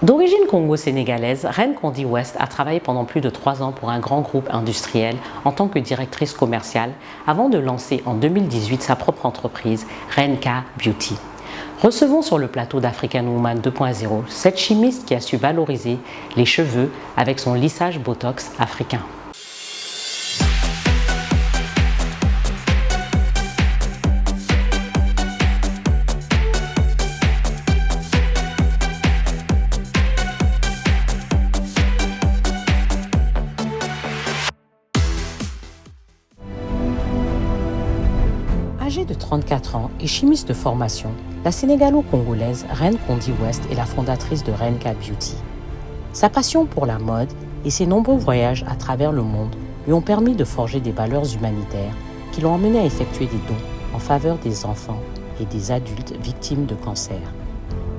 D'origine congo-sénégalaise, Reine Condi West a travaillé pendant plus de 3 ans pour un grand groupe industriel en tant que directrice commerciale avant de lancer en 2018 sa propre entreprise, Renka Beauty. Recevons sur le plateau d'African Woman 2.0 cette chimiste qui a su valoriser les cheveux avec son lissage Botox africain. Âgée de 34 ans et chimiste de formation, la sénégalo-congolaise Reine Condi West est la fondatrice de Renka Beauty. Sa passion pour la mode et ses nombreux voyages à travers le monde lui ont permis de forger des valeurs humanitaires qui l'ont emmenée à effectuer des dons en faveur des enfants et des adultes victimes de cancer.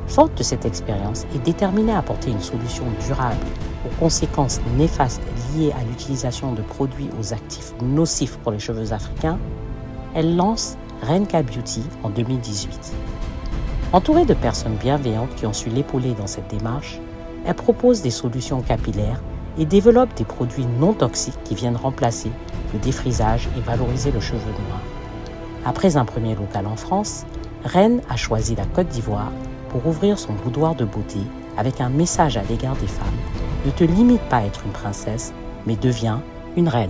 Forte de cette expérience et déterminée à apporter une solution durable aux conséquences néfastes liées à l'utilisation de produits aux actifs nocifs pour les cheveux africains, elle lance Renka Beauty en 2018. Entourée de personnes bienveillantes qui ont su l'épauler dans cette démarche, elle propose des solutions capillaires et développe des produits non toxiques qui viennent remplacer le défrisage et valoriser le cheveu noir. Après un premier local en France, Reine a choisi la Côte d'Ivoire pour ouvrir son boudoir de beauté avec un message à l'égard des femmes. Ne te limite pas à être une princesse, mais deviens une reine.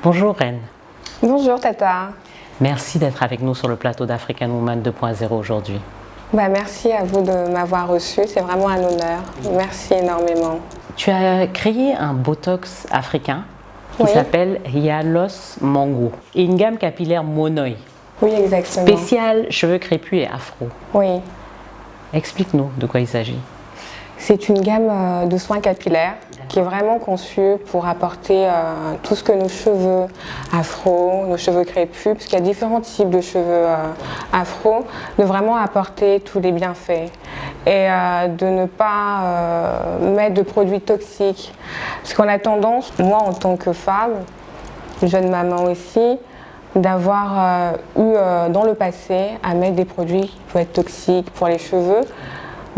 Bonjour Reine. Bonjour Tata. Merci d'être avec nous sur le plateau d'African Woman 2.0 aujourd'hui. Merci à vous de m'avoir reçue, c'est vraiment un honneur. Merci énormément. Tu as créé un Botox africain qui s'appelle Yalos Mango et une gamme capillaire Monoï. Oui, exactement. Spécial cheveux crépus et afro. Oui. Explique-nous de quoi il s'agit. C'est une gamme de soins capillaires qui est vraiment conçue pour apporter tout ce que nos cheveux afro, nos cheveux crépus, parce qu'il y a différents types de cheveux afro, de vraiment apporter tous les bienfaits et de ne pas mettre de produits toxiques. Parce qu'on a tendance, moi en tant que femme, jeune maman aussi, d'avoir eu dans le passé à mettre des produits qui peuvent être toxiques pour les cheveux.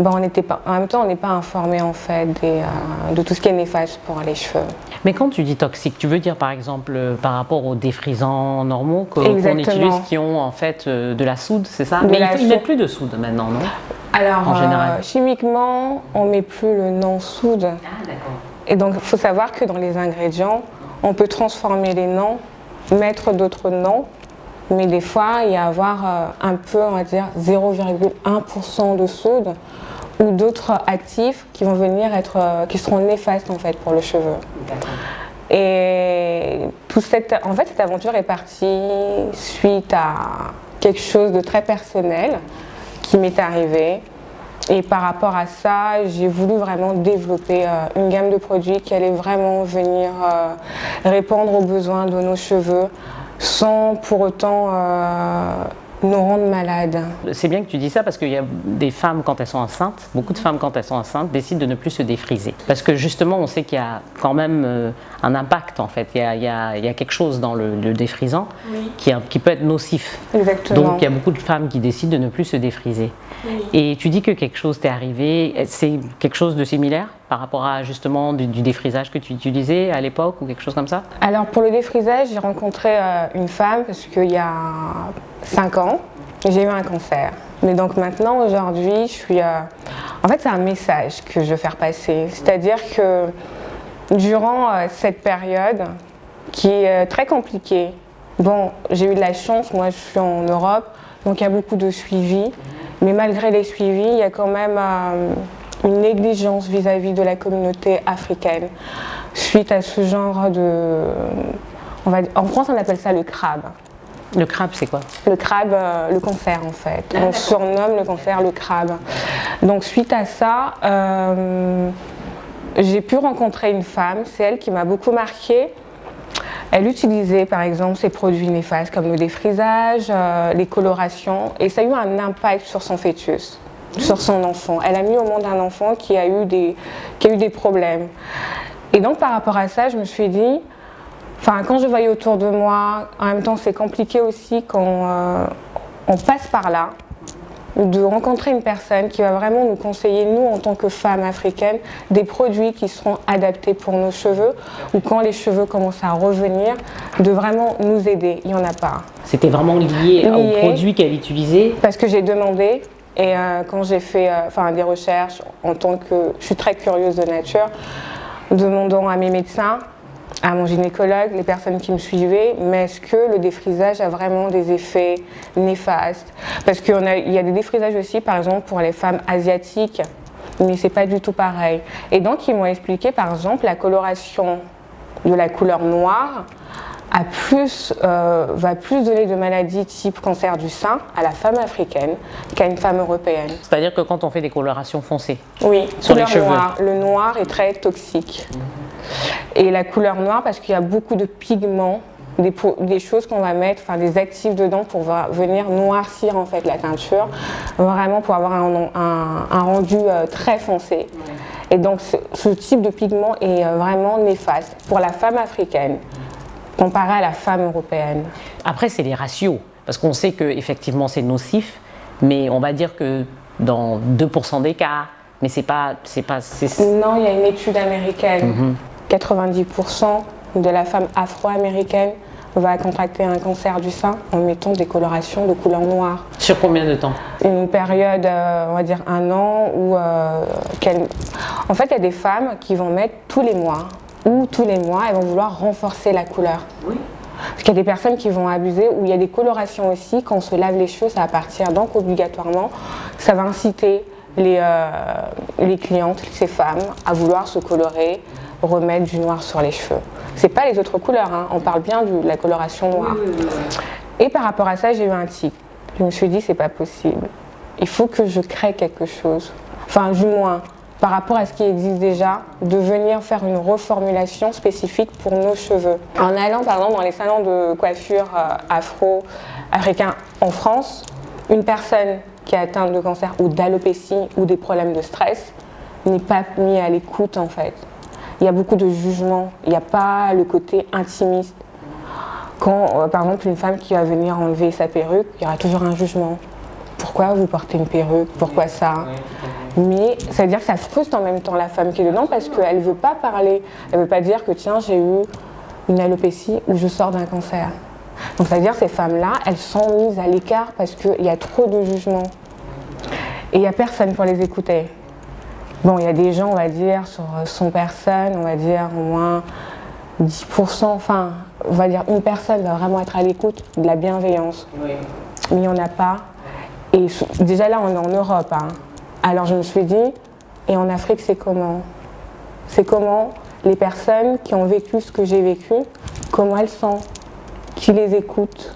En même temps, on n'est pas informé en fait de tout ce qui est néfaste pour les cheveux. Mais quand tu dis toxique, tu veux dire par exemple par rapport aux défrisants normaux qu'on utilise qui ont en fait de la soude, c'est ça? Mais ils ne mettent plus de soude maintenant, non? Alors, en général. Chimiquement, on ne met plus le nom soude. Ah, d'accord. Et donc, il faut savoir que dans les ingrédients, on peut transformer les noms, mettre d'autres noms. Mais des fois, il y a avoir un peu, on va dire, 0,1% de soude ou d'autres actifs qui vont venir qui seront néfastes en fait pour le cheveu. Et cette aventure est partie suite à quelque chose de très personnel qui m'est arrivé. Et par rapport à ça, j'ai voulu vraiment développer une gamme de produits qui allait vraiment venir répondre aux besoins de nos cheveux sans pour autant nous rendre malades. C'est bien que tu dis ça parce qu'il y a des femmes quand elles sont enceintes, beaucoup de femmes quand elles sont enceintes décident de ne plus se défriser. Parce que justement on sait qu'il y a quand même un impact en fait, il y a quelque chose dans le défrisant qui peut être nocif. Exactement. Donc il y a beaucoup de femmes qui décident de ne plus se défriser. Oui. Et tu dis que quelque chose t'est arrivé, c'est quelque chose de similaire par rapport à justement du défrisage que tu utilisais à l'époque ou quelque chose comme ça? Alors pour le défrisage, j'ai rencontré une femme parce qu'il y a 5 ans, j'ai eu un cancer. Mais donc maintenant, aujourd'hui, je suis... En fait, c'est un message que je veux faire passer. C'est-à-dire que durant cette période qui est très compliquée, j'ai eu de la chance, moi je suis en Europe, donc il y a beaucoup de suivi. Mais malgré les suivis, il y a quand même une négligence vis-à-vis de la communauté africaine suite à ce genre de... En France, on appelle ça le crabe. Le crabe, c'est quoi? Le crabe, le cancer en fait. On surnomme le cancer le crabe. Donc suite à ça, j'ai pu rencontrer une femme, c'est elle qui m'a beaucoup marquée. Elle utilisait par exemple ces produits néfastes comme le défrisage, les colorations, et ça a eu un impact sur son fœtus, sur son enfant. Elle a mis au monde un enfant qui a eu des problèmes. Et donc par rapport à ça, je me suis dit, quand je voyais autour de moi, en même temps c'est compliqué aussi quand on passe par là, de rencontrer une personne qui va vraiment nous conseiller, nous en tant que femmes africaines, des produits qui seront adaptés pour nos cheveux, ou quand les cheveux commencent à revenir, de vraiment nous aider. Il n'y en a pas. C'était vraiment lié aux produits qu'elle utilisait? Parce que j'ai demandé, et quand j'ai fait des recherches, en tant que je suis très curieuse de nature, demandant à mes médecins, à mon gynécologue, les personnes qui me suivaient, mais est-ce que le défrisage a vraiment des effets néfastes? Parce qu'il y a des défrisages aussi, par exemple, pour les femmes asiatiques, mais c'est pas du tout pareil. Et donc, ils m'ont expliqué, par exemple, la coloration de la couleur noire va plus donner de maladies type cancer du sein à la femme africaine qu'à une femme européenne. C'est-à-dire que quand on fait des colorations foncées? Oui, sur les cheveux. Le noir est très toxique. Et la couleur noire, parce qu'il y a beaucoup de pigments, des choses qu'on va mettre, des actifs dedans pour venir noircir en fait la teinture, vraiment pour avoir un rendu très foncé. Et donc ce type de pigment est vraiment néfaste pour la femme africaine comparé à la femme européenne. Après, c'est les ratios, parce qu'on sait qu'effectivement c'est nocif, mais on va dire que dans 2% des cas, mais c'est pas. Non, il y a une étude américaine. 90% de la femme afro-américaine va contracter un cancer du sein en mettant des colorations de couleur noire. Sur combien de temps? Une période, on va dire 1 an, où en fait il y a des femmes qui vont mettre tous les mois, ou tous les mois elles vont vouloir renforcer la couleur. Oui. Parce qu'il y a des personnes qui vont abuser, où il y a des colorations aussi, quand on se lave les cheveux, ça va partir, donc obligatoirement, ça va inciter les clientes, ces femmes, à vouloir se colorer, remettre du noir sur les cheveux. C'est pas les autres couleurs, hein. On parle bien de la coloration noire. Et par rapport à ça, j'ai eu un tic. Je me suis dit, c'est pas possible. Il faut que je crée quelque chose. Enfin, du moins, par rapport à ce qui existe déjà, de venir faire une reformulation spécifique pour nos cheveux. En allant, par exemple, dans les salons de coiffure afro-africains en France, une personne qui est atteinte de cancer ou d'alopécie ou des problèmes de stress n'est pas mise à l'écoute, en fait. Il y a beaucoup de jugements, il n'y a pas le côté intimiste. Quand, par exemple, une femme qui va venir enlever sa perruque, il y aura toujours un jugement. Pourquoi vous portez une perruque? Pourquoi ça? Mais ça veut dire que ça frustre en même temps la femme qui est dedans, parce qu'elle ne veut pas parler. Elle ne veut pas dire que tiens, j'ai eu une alopécie ou je sors d'un cancer. Donc ça veut dire que ces femmes-là, elles sont mises à l'écart parce qu'il y a trop de jugements. Et il n'y a personne pour les écouter. Bon, il y a des gens, on va dire, sur 100 personnes, on va dire au moins 10%, enfin, on va dire une personne va vraiment être à l'écoute de la bienveillance. Oui. Mais il n'y en a pas. Et déjà là, on est en Europe. Hein. Alors je me suis dit, et en Afrique, c'est comment? C'est comment les personnes qui ont vécu ce que j'ai vécu, comment elles sont? Qui les écoute?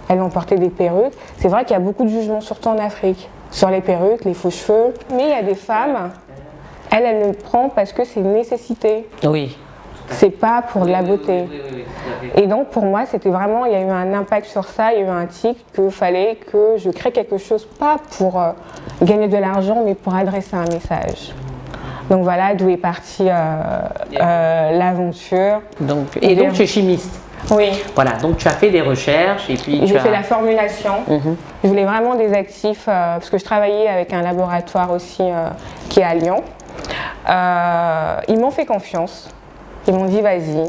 Elles vont porter des perruques. C'est vrai qu'il y a beaucoup de jugements, surtout en Afrique, sur les perruques, les faux cheveux. Mais il y a des femmes, elles le prennent parce que c'est une nécessité. Oui. C'est pas pour de la beauté. Et donc pour moi, c'était vraiment, il y a eu un impact sur ça, il y a eu un tic qu'il fallait que je crée quelque chose, pas pour gagner de l'argent, mais pour adresser un message. Donc voilà d'où est partie l'aventure. Donc tu es chimiste? Oui. Voilà, donc tu as fait des recherches et puis j'ai fait la formulation. Je voulais vraiment des actifs, parce que je travaillais avec un laboratoire aussi qui est à Lyon. Ils m'ont fait confiance. Ils m'ont dit, vas-y,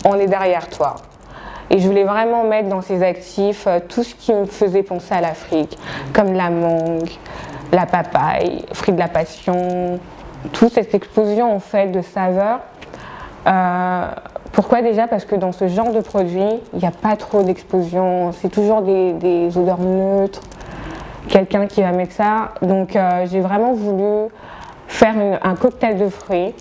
on est derrière toi. Et je voulais vraiment mettre dans ces actifs tout ce qui me faisait penser à l'Afrique, comme la mangue, la papaye, fruit de la passion, toute cette explosion en fait de saveurs. Pourquoi déjà? Parce que dans ce genre de produit, il n'y a pas trop d'explosion, c'est toujours des odeurs neutres, quelqu'un qui va mettre ça. Donc j'ai vraiment voulu faire un cocktail de fruits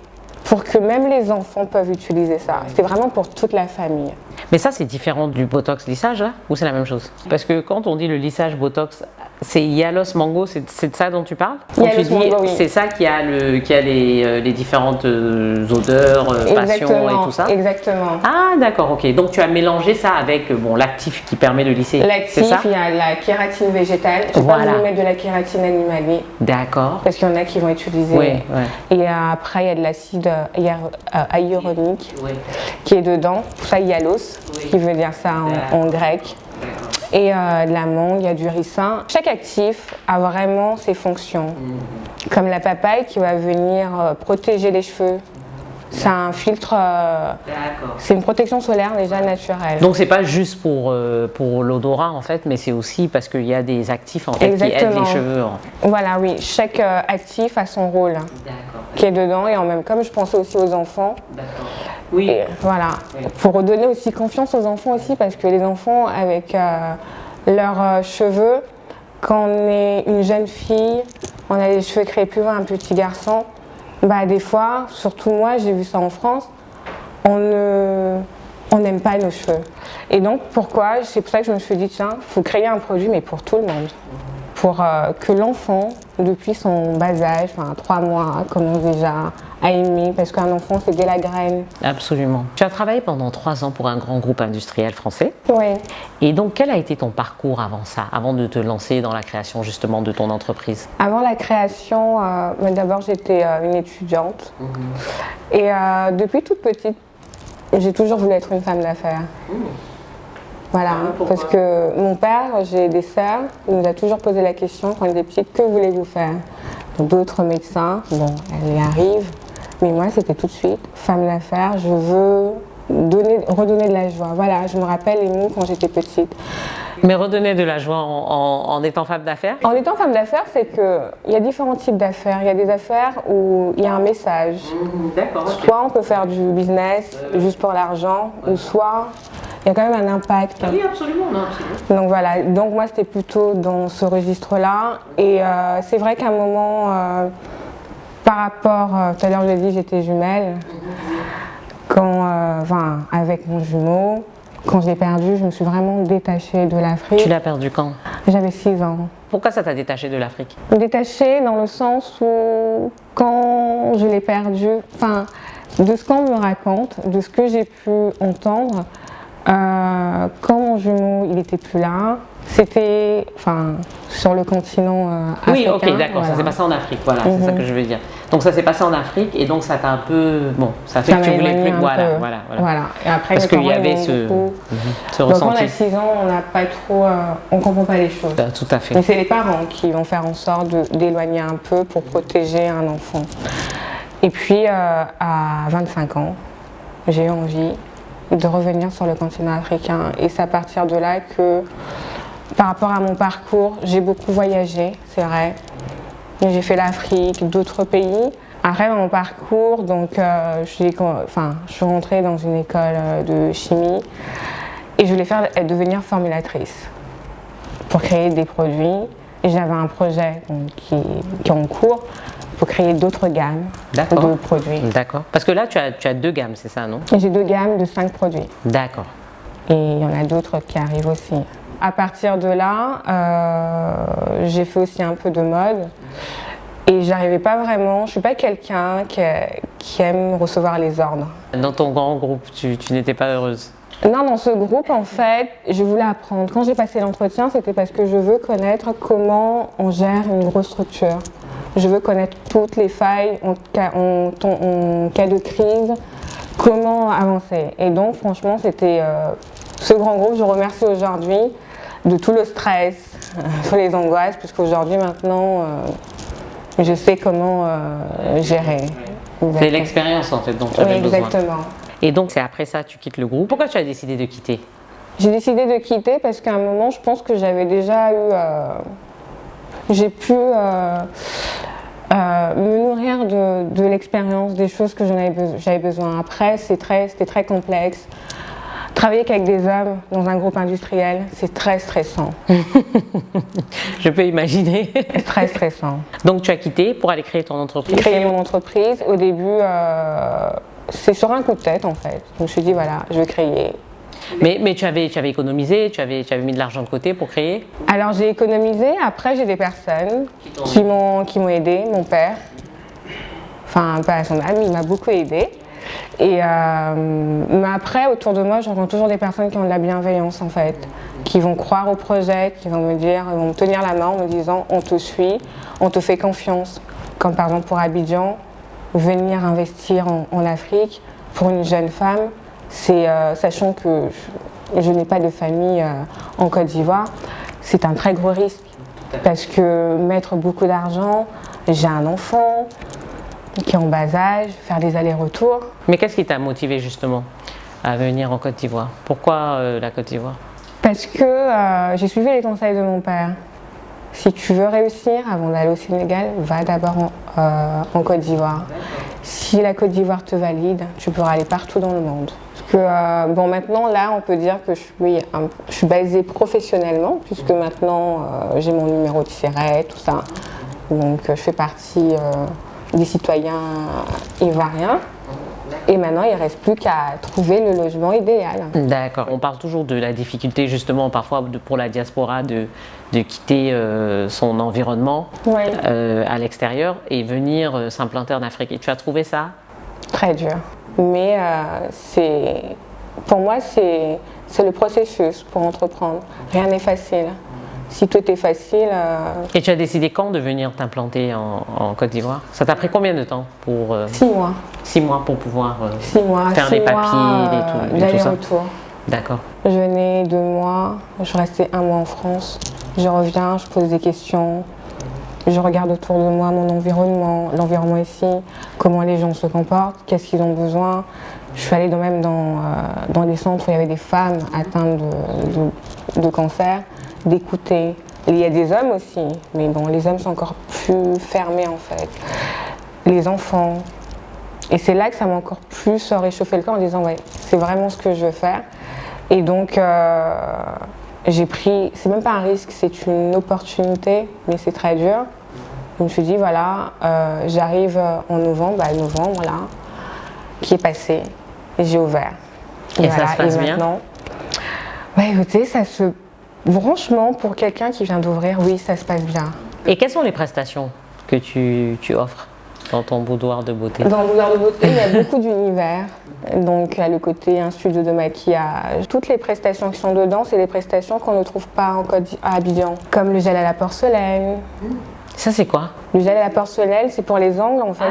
pour que même les enfants peuvent utiliser ça. C'est vraiment pour toute la famille. Mais ça, c'est différent du Botox lissage, là? Ou c'est la même chose? Parce que quand on dit le lissage Botox, c'est Yalos Mango, c'est de ça dont tu parles? Yalos Mango, oui. C'est ça qui a les différentes odeurs, passions et tout ça? Exactement. Ah, d'accord, ok. Donc tu as mélangé ça avec l'actif qui permet de lisser. L'actif, il y a la kératine végétale. Je ne vais pas vous mettre de la kératine animalier. D'accord. Parce qu'il y en a qui vont utiliser. Oui, oui. Et après, il y a de l'acide hyaluronique qui est dedans. Tout ça, Yalos, qui veut dire ça en grec. et de la mangue, il y a du ricin. Chaque actif a vraiment ses fonctions. Comme la papaye qui va venir protéger les cheveux. C'est un filtre, c'est une protection solaire déjà naturelle. Donc c'est pas juste pour l'odorat en fait, mais c'est aussi parce qu'il y a des actifs en fait qui aident les cheveux. Voilà, oui, chaque actif a son rôle qui est dedans et en même comme je pensais aussi aux enfants. Oui. Et, voilà, pour redonner aussi confiance aux enfants aussi parce que les enfants avec leurs cheveux, quand on est une jeune fille, on a les cheveux crépus, un petit garçon. Bah, des fois, surtout moi, j'ai vu ça en France, on n'aime pas nos cheveux. Et donc, c'est pour ça que je me suis dit, tiens, il faut créer un produit, mais pour tout le monde. Pour que l'enfant, depuis son bas âge, 3 mois, commence déjà à aimer, parce qu'un enfant, c'est dès la graine. Absolument. Tu as travaillé pendant 3 ans pour un grand groupe industriel français. Oui. Et donc, quel a été ton parcours avant ça, avant de te lancer dans la création justement de ton entreprise? Avant la création, d'abord, j'étais une étudiante. Et depuis toute petite, j'ai toujours voulu être une femme d'affaires. Voilà, parce que mon père, j'ai des sœurs, il nous a toujours posé la question quand il était petite, que voulez-vous faire? D'autres médecins, bon, elles y arrivent, mais moi c'était tout de suite, femme d'affaires, je veux redonner de la joie. Voilà, je me rappelle les mots quand j'étais petite. Mais redonner de la joie en étant femme d'affaires? En étant femme d'affaires, c'est qu'il y a différents types d'affaires. Il y a des affaires où il y a un message. D'accord. Soit on peut faire du business juste pour l'argent, ou soit il y a quand même un impact. Oui, absolument, non, absolument. Donc voilà, donc moi c'était plutôt dans ce registre-là. Et c'est vrai qu'à un moment, par rapport, tout à l'heure je l'ai dit, j'étais jumelle. Avec mon jumeau, quand je l'ai perdu, je me suis vraiment détachée de l'Afrique. Tu l'as perdu quand? J'avais 6 ans. Pourquoi ça t'a détachée de l'Afrique? Détachée dans le sens où, quand je l'ai perdu, de ce qu'on me raconte, de ce que j'ai pu entendre, quand mon jumeau il était plus là, c'était sur le continent africain. Oui, ok, d'accord, voilà. Ça s'est passé en Afrique, voilà, c'est ça que je veux dire. Donc ça s'est passé en Afrique et donc ça t'a un peu, ça fait que tu voulais plus, voilà. Et après, parce qu'il y avait ce ressenti. Donc quand on a 6 ans, on n'a pas trop, on comprend pas les choses. Tout à fait. Mais c'est les parents qui vont faire en sorte d'éloigner un peu pour protéger un enfant. Et puis à 25 ans, j'ai eu envie de revenir sur le continent africain. Et c'est à partir de là que, par rapport à mon parcours, j'ai beaucoup voyagé, c'est vrai. J'ai fait l'Afrique, d'autres pays. Après, dans mon parcours, donc, je suis rentrée dans une école de chimie et je voulais devenir formulatrice pour créer des produits. Et j'avais un projet qui est en cours pour créer d'autres gammes de produits. D'accord. Parce que là, tu as 2 gammes, c'est ça, non? J'ai 2 gammes de 5 produits. D'accord. Et il y en a d'autres qui arrivent aussi. À partir de là, j'ai fait aussi un peu de mode. Et j'arrivais pas vraiment, je suis pas quelqu'un qui aime recevoir les ordres. Dans ton grand groupe, tu n'étais pas heureuse? Non, dans ce groupe, en fait, je voulais apprendre. Quand j'ai passé l'entretien, c'était parce que je veux connaître comment on gère une grosse structure. Je veux connaître toutes les failles en cas de crise, comment avancer. Et donc, franchement, c'était ce grand groupe, je remercie aujourd'hui de tout le stress, toutes les angoisses, puisqu'aujourd'hui, maintenant, je sais comment gérer. C'est l'expérience, en fait, dont tu avais besoin. Exactement. Et donc, c'est après ça, tu quittes le groupe. Pourquoi tu as décidé de quitter? J'ai décidé de quitter parce qu'à un moment, je pense que j'avais déjà eu... j'ai pu me nourrir de l'expérience, des choses que j'avais besoin. Après, c'était très complexe. Travailler avec des hommes dans un groupe industriel, c'est très stressant. Je peux imaginer. C'est très stressant. Donc, tu as quitté pour aller créer ton entreprise? J'ai créé mon entreprise. Au début, c'est sur un coup de tête, en fait. Je me suis dit, voilà, je vais créer. Mais tu avais économisé, tu avais mis de l'argent de côté pour créer? Alors j'ai économisé, après j'ai des personnes qui m'ont aidé, mon père, pas à son âme, il m'a beaucoup aidé. Mais après, autour de moi, je rencontre toujours des personnes qui ont de la bienveillance en fait, qui vont croire au projet, qui vont me tenir la main en me disant on te suit, on te fait confiance. Comme par exemple pour Abidjan, venir investir en Afrique pour une jeune femme, c'est sachant que je n'ai pas de famille en Côte d'Ivoire, c'est un très gros risque. Parce que mettre beaucoup d'argent, j'ai un enfant qui est en bas âge, faire des allers-retours. Mais qu'est-ce qui t'a motivé justement à venir en Côte d'Ivoire? Pourquoi la Côte d'Ivoire? Parce que j'ai suivi les conseils de mon père. Si tu veux réussir avant d'aller au Sénégal, va d'abord en Côte d'Ivoire. Si la Côte d'Ivoire te valide, tu pourras aller partout dans le monde. Parce que, bon, maintenant, là, on peut dire que je suis basée professionnellement, puisque maintenant, j'ai mon numéro de siret, tout ça. Donc, je fais partie des citoyens ivoiriens. Et maintenant, il ne reste plus qu'à trouver le logement idéal. D'accord. On parle toujours de la difficulté, justement, parfois pour la diaspora de quitter son environnement Oui. À l'extérieur et venir s'implanter en Afrique. Et tu as trouvé ça? Très dur. Mais pour moi, c'est le processus pour entreprendre. Rien n'est facile. Si tout est facile... Et tu as décidé quand de venir t'implanter en Côte d'Ivoire? Ça t'a pris combien de temps pour 6 mois. 6 mois pour pouvoir 6 mois, faire les papiers et tout ça? D'aller-retour. D'accord. Je venais 2 mois, je restais 1 mois en France. Je reviens, je pose des questions. Je regarde autour de moi mon environnement, l'environnement ici, comment les gens se comportent, qu'est-ce qu'ils ont besoin. Je suis allée même dans des centres où il y avait des femmes atteintes de cancer, d'écouter. Il y a des hommes aussi, mais bon, les hommes sont encore plus fermés en fait. Les enfants. Et c'est là que ça m'a encore plus réchauffé le corps en disant ouais, c'est vraiment ce que je veux faire. Et donc j'ai pris, c'est même pas un risque, c'est une opportunité, mais c'est très dur. Je me suis dit voilà, j'arrive en novembre, voilà, qui est passé, et j'ai ouvert. Et voilà, ça se passe bien? Bah écoutez, franchement, pour quelqu'un qui vient d'ouvrir, oui, ça se passe bien. Et quelles sont les prestations que tu offres dans ton boudoir de beauté? Dans le boudoir de beauté, il y a beaucoup d'univers. Donc, il y a le côté un studio de maquillage. Toutes les prestations qui sont dedans, c'est des prestations qu'on ne trouve pas à Abidjan. Comme le gel à la porcelaine. Ça, c'est quoi? Le gel à la porcelaine, c'est pour les ongles. En fait,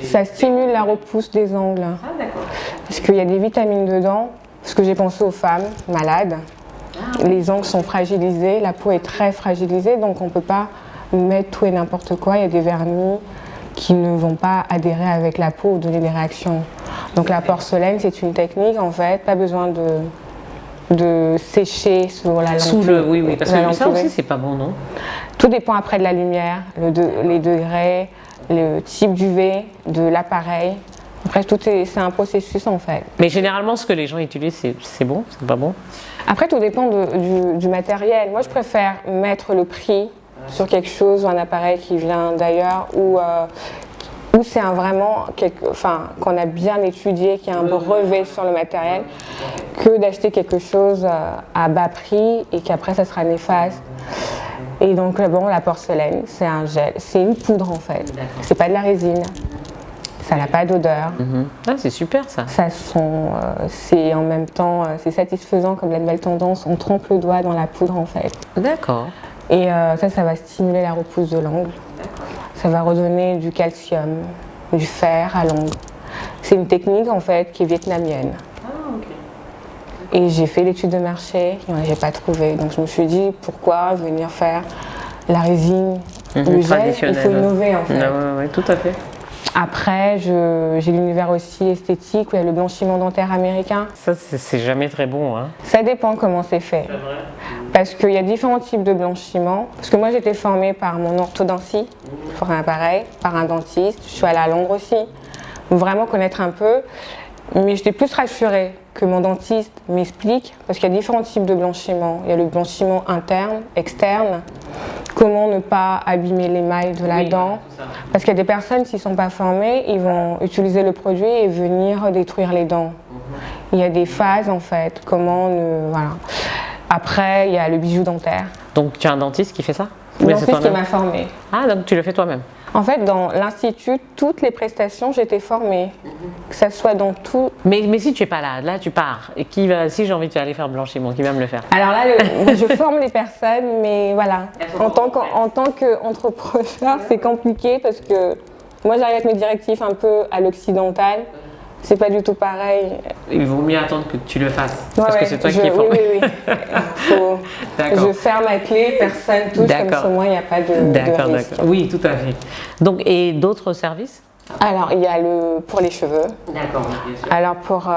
ça stimule la repousse des ongles. Ah, d'accord. Parce qu'il y a des vitamines dedans. Parce que j'ai pensé aux femmes malades. Les ongles sont fragilisés, la peau est très fragilisée, donc on ne peut pas mettre tout et n'importe quoi. Il y a des vernis qui ne vont pas adhérer avec la peau ou donner des réactions. Donc la porcelaine, c'est une technique en fait, pas besoin de sécher sur la lampe. Oui, parce que ça aussi c'est pas bon, non? Tout dépend après de la lumière, les degrés, le type d'UV, de l'appareil. Après, c'est un processus en fait. Mais généralement, ce que les gens utilisent, c'est bon, c'est pas bon? Après, tout dépend du matériel. Moi, je préfère mettre le prix sur quelque chose ou un appareil qui vient d'ailleurs ou c'est vraiment qu'on a bien étudié, qu'il y a un brevet sur le matériel, que d'acheter quelque chose à bas prix et qu'après ça sera néfaste. Et donc bon, la porcelaine, c'est un gel, c'est une poudre en fait. C'est pas de la résine, ça n'a pas d'odeur. Ah, c'est super ça. C'est en même temps, c'est satisfaisant comme la nouvelle tendance. On trempe le doigt dans la poudre en fait. D'accord. Et ça va stimuler la repousse de l'ongle. Ça va redonner du calcium, du fer à l'ongle. C'est une technique en fait qui est vietnamienne. Ah, ok. Et j'ai fait l'étude de marché, j'ai pas trouvé. Donc je me suis dit pourquoi venir faire la résine, le gel, il faut innover en fait. Oui, tout à fait. Après, j'ai l'univers aussi esthétique où il y a le blanchiment dentaire américain. Ça, c'est jamais très bon, hein? Ça dépend comment c'est fait. C'est vrai. Parce qu'il y a différents types de blanchiment. Parce que moi, j'ai été formée par mon orthodontie, pour un appareil, par un dentiste. Je suis allée à Londres aussi, vraiment connaître un peu. Mais j'étais plus rassurée que mon dentiste m'explique, parce qu'il y a différents types de blanchiment. Il y a le blanchiment interne, externe. Comment ne pas abîmer l'émail de la dent. Parce qu'il y a des personnes qui ne sont pas formées, ils vont utiliser le produit et venir détruire les dents. Il y a des phases en fait, voilà. Après, il y a le bijou dentaire. Donc tu as un dentiste qui fait ça? Le dentiste qui m'a formée. Ah, donc tu le fais toi-même? En fait, dans l'institut, toutes les prestations, j'étais formée. Que ça soit dans tout. Mais si tu n'es pas là tu pars. Et si j'ai envie d'aller faire blanchiment, qui va me le faire? Alors là, je forme les personnes, mais voilà. En tant qu'entrepreneur, c'est compliqué parce que moi, j'arrive avec mes directives un peu à l'occidental. c'est pas du tout pareil. Il vaut mieux attendre que tu le fasses, Ouais, parce que c'est toi qui es formé. Oui. Je ferme ma clé, personne touche, comme sur moi, il n'y a pas de risque. D'accord. Oui, tout à fait. Donc, et d'autres services? Alors, il y a pour les cheveux. D'accord, bien sûr. Alors, pour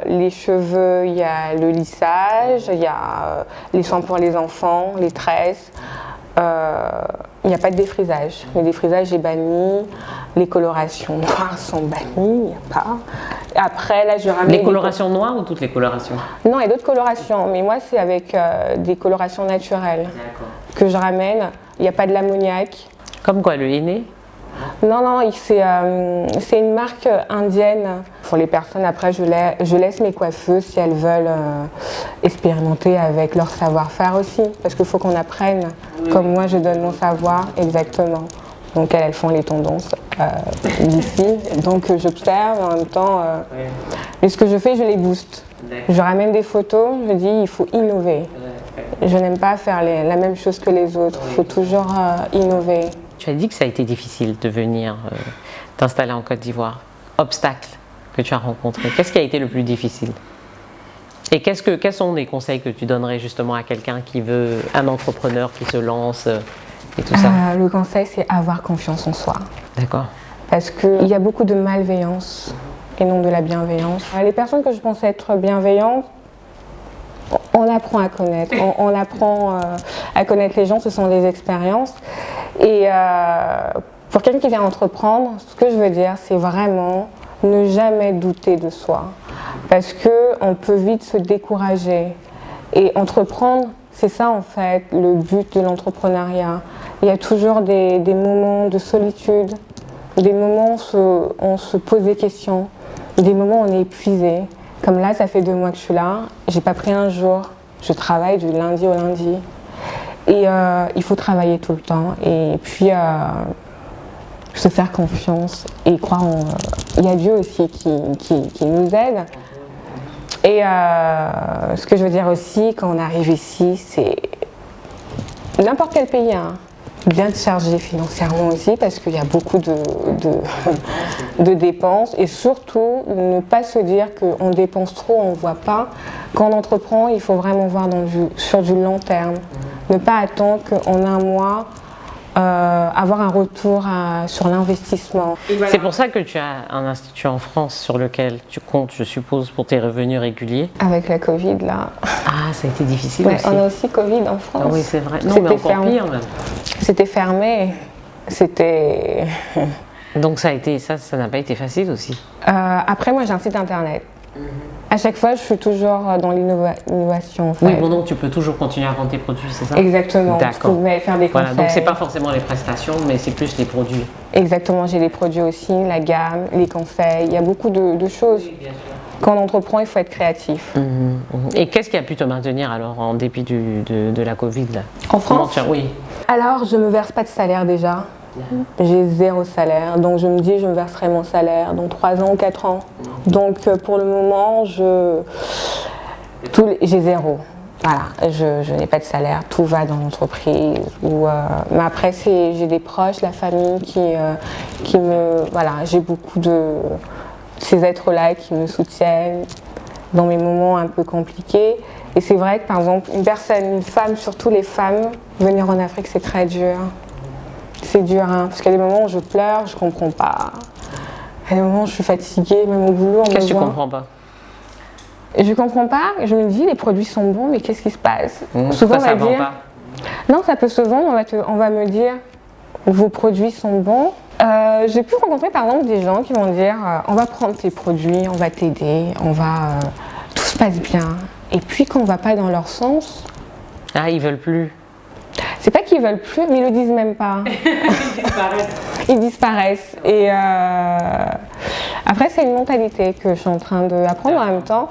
les cheveux, il y a le lissage, il y a les soins pour les enfants, les tresses. Il n'y a pas de défrisage. Le défrisage est banni. Les colorations noires sont bannies, il n'y a pas. Après, là, je ramène. Les colorations noires ou toutes les colorations? Non, il y a d'autres colorations, mais moi, c'est avec des colorations naturelles que je ramène. Il n'y a pas de l'ammoniac. Comme quoi, le henné? Non, c'est une marque indienne. Pour les personnes, après, je laisse mes coiffeuses si elles veulent expérimenter avec leur savoir-faire aussi. Parce qu'il faut qu'on apprenne. Comme moi, je donne mon savoir, exactement. Donc, elles font les tendances d'ici. Donc, j'observe en même temps. Mais ce que je fais, je les booste. Je ramène des photos, je dis il faut innover. Je n'aime pas faire la même chose que les autres. Il faut toujours innover. Tu as dit que ça a été difficile de venir t'installer en Côte d'Ivoire. Obstacle que tu as rencontré. Qu'est-ce qui a été le plus difficile? Et quels sont les conseils que tu donnerais justement à quelqu'un qui veut, un entrepreneur qui se lance et tout ça? Le conseil, c'est avoir confiance en soi. D'accord. Parce qu'il y a beaucoup de malveillance et non de la bienveillance. Les personnes que je pensais être bienveillantes, on apprend à connaître. On apprend à connaître les gens, ce sont des expériences. Et pour quelqu'un qui vient entreprendre, ce que je veux dire, c'est vraiment ne jamais douter de soi. Parce qu'on peut vite se décourager. Et entreprendre, c'est ça en fait, le but de l'entrepreneuriat. Il y a toujours des moments de solitude, des moments où on se pose des questions, des moments où on est épuisé. Comme là, ça fait 2 mois que je suis là, j'ai pas pris un jour, je travaille du lundi au lundi. Et il faut travailler tout le temps et puis se faire confiance et croire en... Il y a Dieu aussi qui nous aide. Et ce que je veux dire aussi, quand on arrive ici, c'est n'importe quel pays, hein, bien te charger financièrement aussi parce qu'il y a beaucoup de dépenses et surtout ne pas se dire qu'on dépense trop, on ne voit pas. Quand on entreprend, il faut vraiment voir sur du long terme. Ne pas attendre qu'en un mois, avoir un retour sur l'investissement. Voilà. C'est pour ça que tu as un institut en France sur lequel tu comptes, je suppose, pour tes revenus réguliers. Avec la Covid, là. Ah, ça a été difficile aussi. On a aussi Covid en France. Ah oui, c'est vrai. Non, mais encore pire même. C'était fermé. C'était... Donc ça n'a pas été facile aussi. Après, moi, j'ai un site internet. À chaque fois, je suis toujours dans l'innovation. En fait. Oui, bon, donc tu peux toujours continuer à vendre tes produits, c'est ça? Exactement. D'accord. Je pouvais faire des conseils. Voilà, donc c'est pas forcément les prestations, mais c'est plus les produits. Exactement, j'ai les produits aussi, la gamme, les conseils. Il y a beaucoup de choses. Oui, bien sûr. Quand on entreprend, il faut être créatif. Et qu'est-ce qui a pu te maintenir alors en dépit de la Covid là? En France? Oui. Alors, je ne me verse pas de salaire déjà. J'ai 0 salaire, donc je me dis je me verserai mon salaire dans 3 ans ou 4 ans. Donc pour le moment, j'ai 0. Voilà, je n'ai pas de salaire, tout va dans l'entreprise. Mais après, j'ai des proches, la famille qui me... Voilà, j'ai beaucoup de ces êtres-là qui me soutiennent dans mes moments un peu compliqués. Et c'est vrai que par exemple, une femme, surtout les femmes, venir en Afrique, c'est très dur. C'est dur, hein, parce qu'il y a des moments où je pleure, je comprends pas. Il y a des moments où je suis fatiguée, même au boulot. Qu'est-ce que tu comprends pas? Je comprends pas, je me dis les produits sont bons, mais qu'est-ce qui se passe? Souvent, ça vend pas. Non, ça peut se vendre, on va me dire vos produits sont bons. J'ai pu rencontrer par exemple des gens qui vont dire on va prendre tes produits, on va t'aider, tout se passe bien. Et puis quand on va pas dans leur sens... Ah, ils veulent plus. C'est pas qu'ils veulent plus, mais ils le disent même pas. Ils disparaissent. Ils disparaissent. Et après, c'est une mentalité que je suis en train d'apprendre en même temps.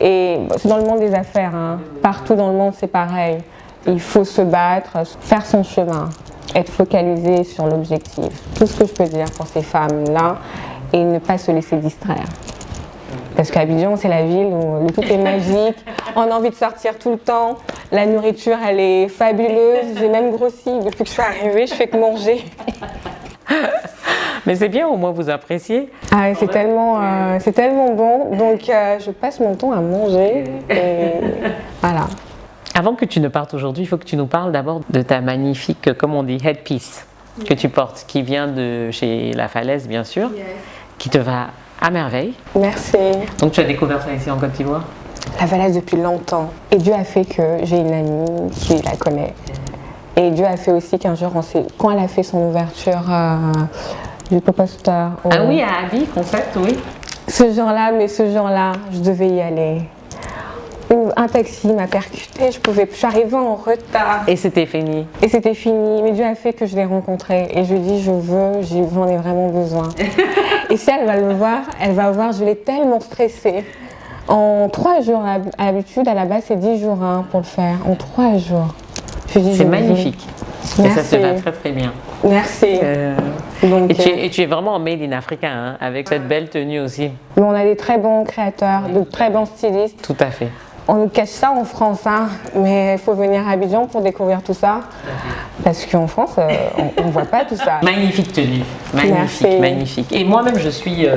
Et c'est dans le monde des affaires. Hein. Partout dans le monde, c'est pareil. Il faut se battre, faire son chemin, être focalisé sur l'objectif. Tout ce que je peux dire pour ces femmes-là et ne pas se laisser distraire. Parce qu'Abidjan, c'est la ville où tout est magique, on a envie de sortir tout le temps, la nourriture, elle est fabuleuse, j'ai même grossi depuis que je suis arrivée, je fais que manger. Mais c'est bien, au moins vous appréciez. Ah, c'est tellement bon. Donc, je passe mon temps à manger. Et voilà. Avant que tu ne partes aujourd'hui, il faut que tu nous parles d'abord de ta magnifique, comme on dit, headpiece que tu portes, qui vient de chez La Falaise, bien sûr, qui te va à merveille. Merci. Donc tu as découvert ça ici en Côte d'Ivoire? La Falaise depuis longtemps. Et Dieu a fait que j'ai une amie qui la connaît. Et Dieu a fait aussi qu'un jour, quand elle a fait son ouverture du Pop-Up Store. Ah oui, à Avis, concept, oui. Ce jour-là, je devais y aller. Un taxi m'a percuté, je suis arrivée en retard. Et c'était fini. Et c'était fini, mais Dieu a fait que je l'ai rencontré. Et je lui ai dit, j'en ai vraiment besoin. Et si elle va le voir, elle va voir, je l'ai tellement stressée. En 3 jours, à l'habitude, à la base, c'est 10 jours pour le faire. En 3 jours. C'est magnifique. Merci. Et ça te va très très bien. Merci. Donc, et tu es vraiment made in Africa, hein, avec cette belle tenue aussi. Mais on a des très bons créateurs, de très bons stylistes. Tout à fait. On nous cache ça en France, mais il faut venir à Abidjan pour découvrir tout ça. Parce qu'en France, on ne voit pas tout ça. Magnifique tenue, magnifique, Merci. Magnifique. Et moi-même, je suis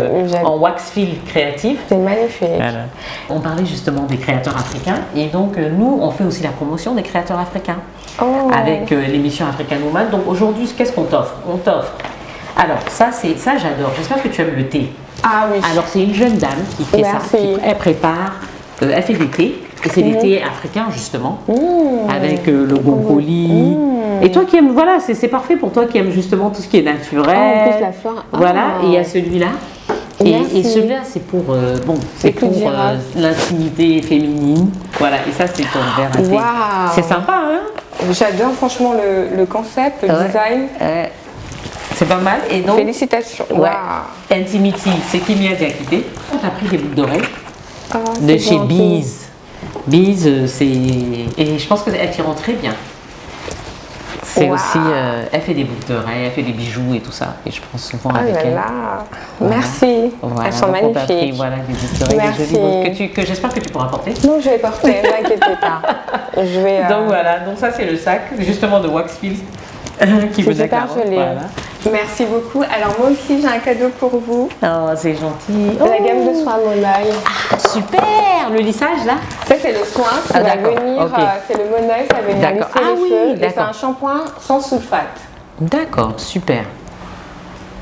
en wax fil créatif. C'est magnifique. Voilà. On parlait justement des créateurs africains, et donc nous, on fait aussi la promotion des créateurs africains avec l'émission African Woman. Donc aujourd'hui, qu'est-ce qu'on t'offre? On t'offre. Alors ça j'adore. J'espère que tu aimes le thé. Ah oui. Alors c'est une jeune dame qui fait ça. Elle prépare. Elle fait des thés, et c'est des thés africains justement, avec le gonkoli. Et toi qui aimes, voilà, c'est parfait pour toi qui aimes justement tout ce qui est naturel. En plus la fleur. Voilà, et il y a celui-là. Et celui-là, c'est pour, l'intimité féminine. Voilà, et ça, c'est ton verre à thé. Wow. C'est sympa, hein? J'adore franchement le concept, le design. C'est pas mal. Et donc, félicitations. Ouais. Wow. Intimity, c'est Kimia Diakité. On a pris des boucles d'oreilles. De chez Bees. Bees, c'est... Et je pense qu'elle t'y rend très bien. C'est aussi... elle fait des boucles d'oreilles, elle fait des bijoux et tout ça. Et je prends souvent avec elle. Voilà. Merci. Voilà, elles sont magnifiques. magnifiques. Voilà, des boucles d'oreilles, des jolies boucles que j'espère que tu pourras porter. Non, je vais porter, ne t'inquiétez pas. Je vais, Donc voilà, donc ça c'est le sac, justement de Waxfield. Qui c'est super joli. Voilà. Merci beaucoup. Alors moi aussi j'ai un cadeau pour vous. Oh, c'est gentil. La gamme de soins Monoeil. Ah, super. Le lissage là. Ça c'est le soin qui va venir, c'est le Monoeil, ça va venir lisser les cheveux. Et c'est un shampoing sans sulfate. D'accord, super.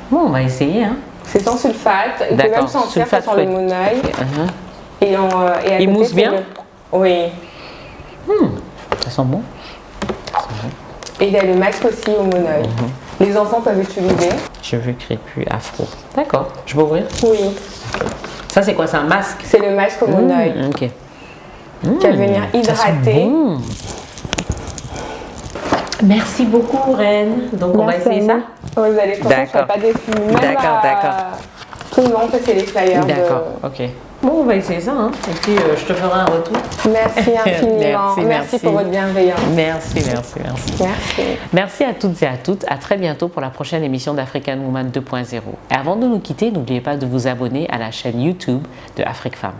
Bon, on va essayer. Hein. C'est sans sulfate. Vous pouvez même sentir ça sur le Monoeil. Et il mousse bien. Oui. Ça sent bon. Et il y a le masque aussi au Monoeil. Les enfants peuvent utiliser. Cheveux crépus, afro. D'accord. Je peux ouvrir? Oui. Ça, c'est quoi? C'est un masque? C'est le masque au Monoeil. Ok. Qui va venir hydrater. Bon. Merci beaucoup, Reine. Donc, on va essayer ça? Vous allez voir, je ne serai pas déçue. D'accord. Tout le monde, c'est les flyers. D'accord, ok. Bon, on va essayer ça, hein. Et puis je te ferai un retour. Merci infiniment. Merci pour votre bienveillance. Merci. Merci à toutes et à toutes. À très bientôt pour la prochaine émission d'African Woman 2.0. Et avant de nous quitter, n'oubliez pas de vous abonner à la chaîne YouTube de Afrique Femme.